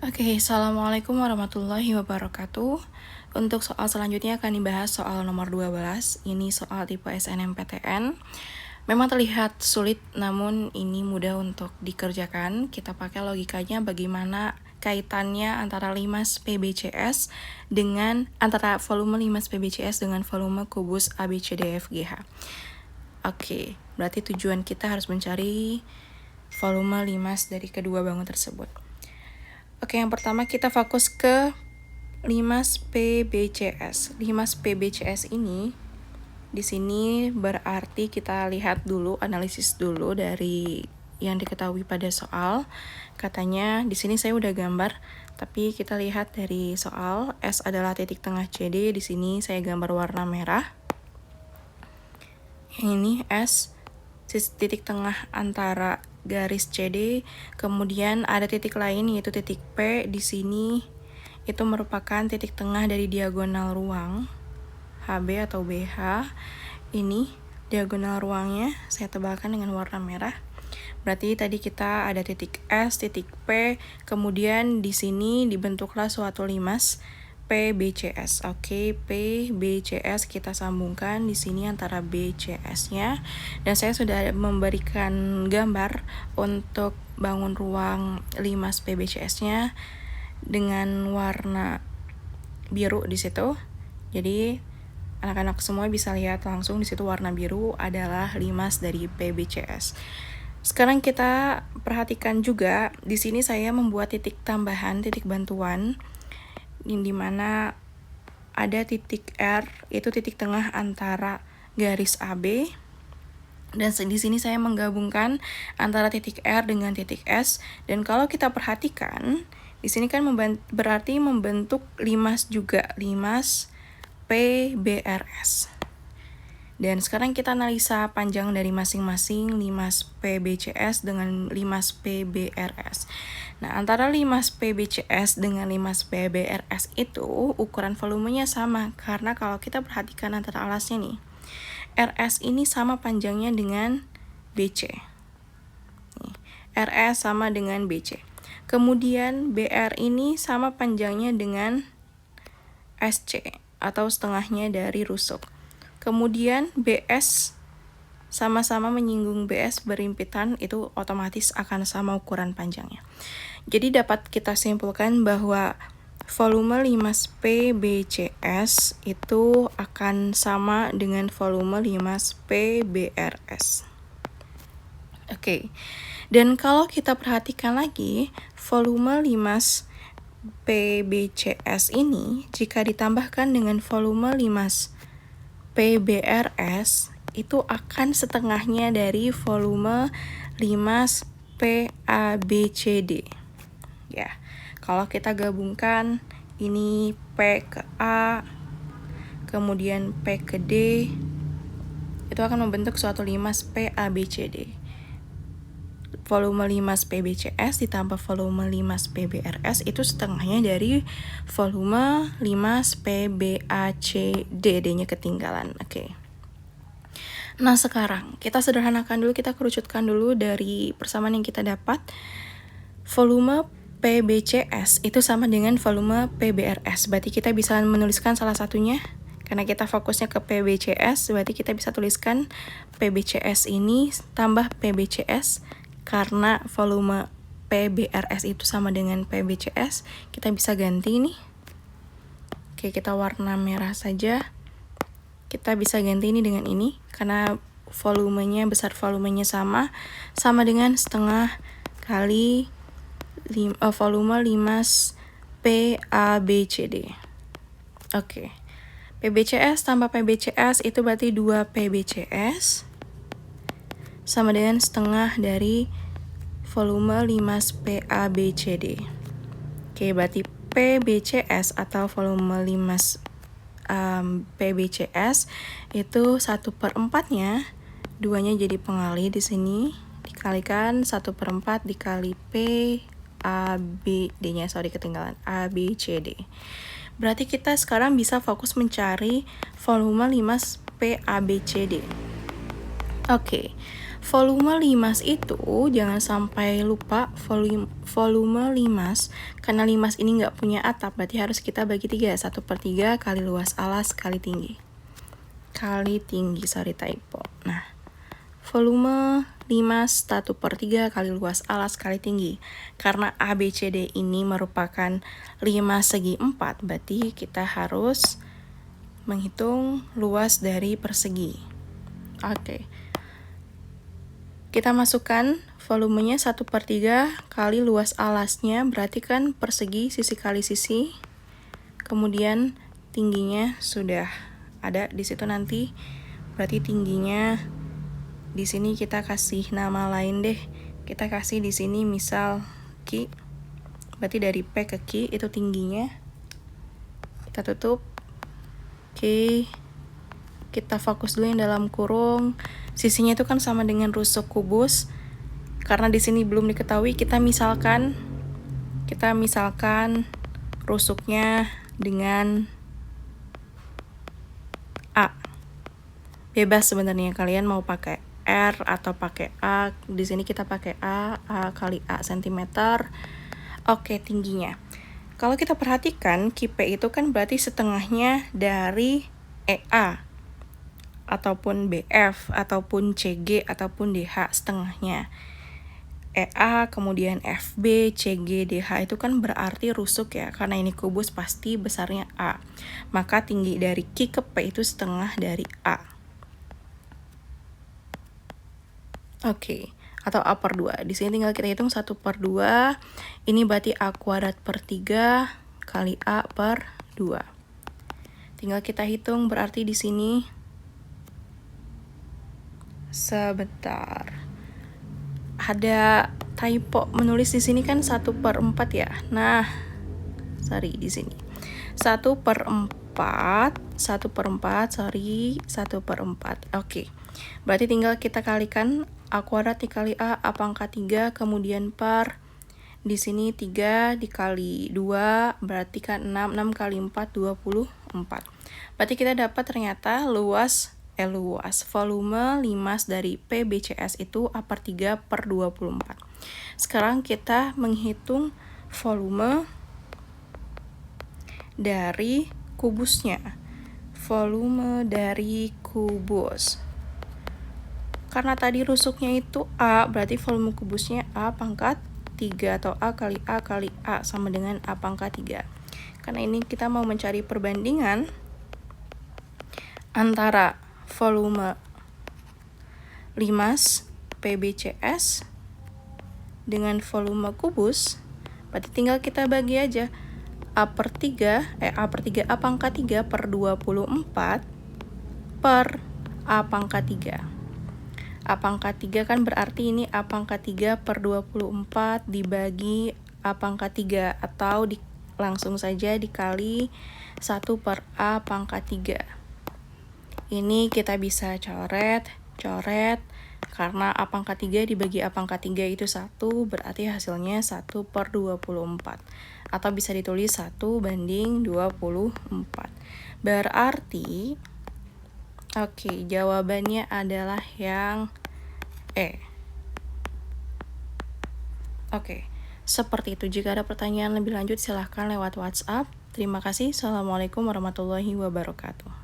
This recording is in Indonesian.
Oke, Assalamualaikum warahmatullahi wabarakatuh. Untuk soal selanjutnya akan dibahas soal nomor 12. Ini soal tipe SNMPTN. Memang terlihat sulit, namun ini mudah untuk dikerjakan. Kita pakai logikanya bagaimana kaitannya antara limas PBCS dengan antara volume limas PBCS dengan volume kubus ABCDFGH. Oke, berarti tujuan kita harus mencari volume limas dari kedua bangun tersebut. Oke, yang pertama kita fokus ke limas PBCS. Limas PBCS ini di sini berarti kita lihat dulu, analisis dulu dari yang diketahui pada soal. Katanya di sini saya udah gambar, tapi kita lihat dari soal S adalah titik tengah CD. Di sini saya gambar warna merah. Yang ini S, titik tengah antara garis CD, kemudian ada titik lain yaitu titik P. Di sini itu merupakan titik tengah dari diagonal ruang HB atau BH. Ini diagonal ruangnya saya tebalkan dengan warna merah. Berarti tadi kita ada titik S, titik P, kemudian di sini dibentuklah suatu limas PBCS. Oke, PBCS kita sambungkan di sini antara BCS-nya, dan saya sudah memberikan gambar untuk bangun ruang limas PBCS-nya dengan warna biru di situ. Jadi anak-anak semua bisa lihat langsung di situ warna biru adalah limas dari PBCS. Sekarang kita perhatikan juga di sini saya membuat titik tambahan, titik bantuan, di mana ada titik R, itu titik tengah antara garis AB, dan di sini saya menggabungkan antara titik R dengan titik S. Dan kalau kita perhatikan di sini kan berarti membentuk limas juga, limas PBRS. Dan sekarang kita analisa panjang dari masing-masing limas PBCS dengan limas PBRS. Nah, antara limas PBCS dengan limas PBRS itu ukuran volumenya sama, karena kalau kita perhatikan antara alasnya nih, RS ini sama panjangnya dengan BC. RS sama dengan BC. Kemudian BR ini sama panjangnya dengan SC atau setengahnya dari rusuk. Kemudian BS sama-sama menyinggung BS berimpitan, itu otomatis akan sama ukuran panjangnya. Jadi dapat kita simpulkan bahwa volume limas PBCS itu akan sama dengan volume limas PBRS. Oke. Dan kalau kita perhatikan lagi, volume limas PBCS ini jika ditambahkan dengan volume limas PBRS itu akan setengahnya dari volume limas PABCD. Ya, kalau kita gabungkan ini P ke A, kemudian P ke D, itu akan membentuk suatu limas PABCD. Volume limas PBCS ditambah volume limas PBRS itu setengahnya dari volume limas PBACD, D-nya ketinggalan. Oke. Nah, sekarang kita sederhanakan dulu, kita kerucutkan dulu dari persamaan yang kita dapat. Volume PBCS itu sama dengan volume PBRS. Berarti kita bisa menuliskan salah satunya. Karena kita fokusnya ke PBCS, berarti kita bisa tuliskan PBCS ini tambah PBCS. Karena volume PBRS itu sama dengan PBCS, kita bisa ganti nih. Oke, kita warna merah saja. Kita bisa ganti ini dengan ini, karena volumenya, besar volumenya sama dengan setengah kali volume limas PABCD. Oke. PBCS tambah PBCS itu berarti 2 PBCS sama dengan setengah dari volume limas PABCD. Oke, berarti PBCS atau volume limas PBCS itu 1/4-nya, 2-nya jadi pengali di sini, dikalikan 1/4 dikali D-nya, ketinggalan, ABCD. Berarti kita sekarang bisa fokus mencari volume limas PABCD. Oke. Volume limas itu jangan sampai lupa volume limas, karena limas ini nggak punya atap, berarti harus kita bagi 3. 1/3 kali luas alas kali tinggi. Sorry typo. Nah, volume limas 1/3 kali luas alas kali tinggi. Karena ABCD ini merupakan limas segi 4, berarti kita harus menghitung luas dari persegi. Oke. Kita masukkan volumenya 1/3 kali luas alasnya, berarti kan persegi sisi kali sisi. Kemudian tingginya sudah ada di situ nanti. Berarti tingginya di sini kita kasih nama lain deh. Kita kasih di sini misal Q. Berarti dari P ke Q itu tingginya. Kita tutup. Oke. Kita fokus dulu yang dalam kurung. Sisinya itu kan sama dengan rusuk kubus. Karena di sini belum diketahui, kita misalkan rusuknya dengan A. Bebas sebenarnya kalian mau pakai R atau pakai A. Di sini kita pakai A kali A cm. Oke, tingginya. Kalau kita perhatikan, QP itu kan berarti setengahnya dari EA ataupun BF ataupun CG ataupun DH, setengahnya. EA kemudian FB, CG, DH itu kan berarti rusuk ya, karena ini kubus pasti besarnya A. Maka tinggi dari Q ke P itu setengah dari A. Oke, atau A/2. Di sini tinggal kita hitung 1/2. Ini berarti A²/3 kali A/2. Tinggal kita hitung, berarti di sini sebentar. Ada typo menulis di sini kan 1/4 ya. Nah, sorry di sini. 1/4, sorry, 1/4. Oke. Berarti tinggal kita kalikan A² dikali A pangkat 3, kemudian per di sini 3 dikali 2, berarti kan 6 kali 4, 24. Berarti kita dapat ternyata volume limas dari PBCS itu A/3/24. Sekarang kita menghitung volume dari kubusnya. Volume dari kubus. Karena tadi rusuknya itu A, berarti volume kubusnya A/3 atau A kali A sama dengan A/3. Karena ini kita mau mencari perbandingan antara volume limas PBCS dengan volume kubus, berarti tinggal kita bagi aja A/3 A/3 per 24 per A/3. A/3 kan berarti ini A/3 per 24 dibagi A/3 atau langsung saja dikali 1 per A/3. Ini kita bisa coret, karena A/3 dibagi A/3 itu 1, berarti hasilnya 1/24. Atau bisa ditulis 1/24. Berarti, oke, jawabannya adalah yang E. Oke, seperti itu. Jika ada pertanyaan lebih lanjut, silahkan lewat WhatsApp. Terima kasih. Assalamualaikum warahmatullahi wabarakatuh.